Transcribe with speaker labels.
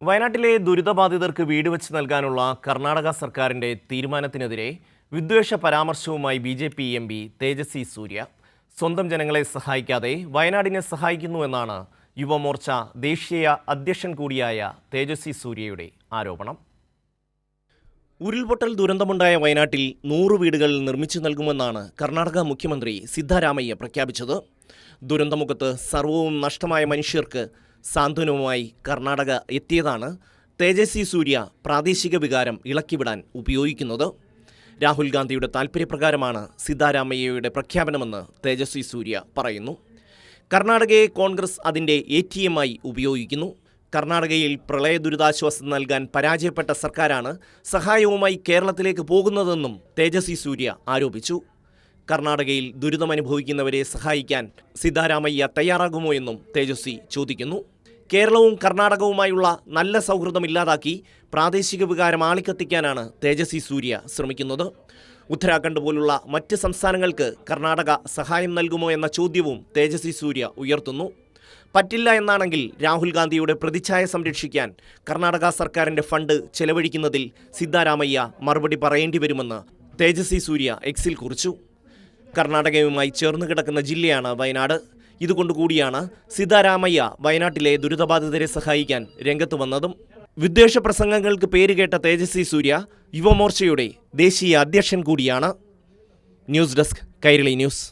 Speaker 1: വയനാട്ടിലെ ദുരിതബാധിതർക്ക് വീട് വെച്ച് നൽകാനുള്ള കർണാടക സർക്കാരിന്റെ തീരുമാനത്തിനെതിരെ വിദ്വേഷ പരാമർശവുമായി ബിജെപി എംപി തേജസ്വി സൂര്യ. സ്വന്തം ജനങ്ങളെ സഹായിക്കാതെ വയനാടിനെ സഹായിക്കുന്നുവെന്നാണ് യുവമോർച്ച ദേശീയ അധ്യക്ഷൻ കൂടിയായ തേജസ്വി സൂര്യയുടെ ആരോപണം. ഉരുൾപൊട്ടൽ ദുരന്തമുണ്ടായ വയനാട്ടിൽ 100 വീടുകൾ നിർമ്മിച്ചു നൽകുമെന്നാണ് കർണാടക മുഖ്യമന്ത്രി സിദ്ധരാമയ്യ പ്രഖ്യാപിച്ചത്. ദുരന്തമുഖത്ത് സർവവും നഷ്ടമായ മനുഷ്യർക്ക് സാന്ത്വനവുമായി കർണാടക എത്തിയതാണ് തേജസ്വി സൂര്യ പ്രാദേശിക വികാരം ഇളക്കിവിടാൻ ഉപയോഗിക്കുന്നത്. രാഹുൽ ഗാന്ധിയുടെ താൽപ്പര്യപ്രകാരമാണ് സിദ്ധരാമയ്യയുടെ പ്രഖ്യാപനമെന്ന് തേജസ്വി സൂര്യ പറയുന്നു. കർണാടകയെ കോൺഗ്രസ് അതിൻ്റെ ATM ആയി ഉപയോഗിക്കുന്നു. കർണാടകയിൽ പ്രളയ ദുരിതാശ്വാസം നൽകാൻ പരാജയപ്പെട്ട സർക്കാരാണ് സഹായവുമായി കേരളത്തിലേക്ക് പോകുന്നതെന്നും തേജസ്വി സൂര്യ ആരോപിച്ചു. കർണാടകയിൽ ദുരിതമനുഭവിക്കുന്നവരെ സഹായിക്കാൻ സിദ്ധരാമയ്യ തയ്യാറാകുമോ എന്നും തേജസ്വി ചോദിക്കുന്നു. കേരളവും കർണാടകവുമായുള്ള നല്ല സൗഹൃദം ഇല്ലാതാക്കി പ്രാദേശിക വികാരം ആളിക്കത്തിക്കാനാണ് തേജസ്വി സൂര്യ ശ്രമിക്കുന്നത്. ഉത്തരാഖണ്ഡ് പോലുള്ള മറ്റ് സംസ്ഥാനങ്ങൾക്ക് കർണാടക സഹായം നൽകുമോ എന്ന ചോദ്യവും തേജസ്വി സൂര്യ ഉയർത്തുന്നു. പറ്റില്ല എന്നാണെങ്കിൽ രാഹുൽ ഗാന്ധിയുടെ പ്രതിച്ഛായ സംരക്ഷിക്കാൻ കർണാടക സർക്കാരിൻ്റെ ഫണ്ട് ചെലവഴിക്കുന്നതിൽ സിദ്ധരാമയ്യ മറുപടി പറയേണ്ടി വരുമെന്ന് തേജസ്വി സൂര്യ എക്സിൽ കുറിച്ചു. കർണാടകയുമായി ചേർന്ന് കിടക്കുന്ന ജില്ലയാണ് വയനാട്. ഇതുകൊണ്ടുകൂടിയാണ് സിദ്ധരാമയ്യ വയനാട്ടിലെ ദുരിതബാധിതരെ സഹായിക്കാൻ രംഗത്ത് വന്നതും. വിദ്വേഷ പ്രസംഗങ്ങൾക്ക് പേരുകേട്ട തേജസ്വി സൂര്യ യുവമോർച്ചയുടെ ദേശീയ അധ്യക്ഷൻ കൂടിയാണ്. News desk, Kairali news.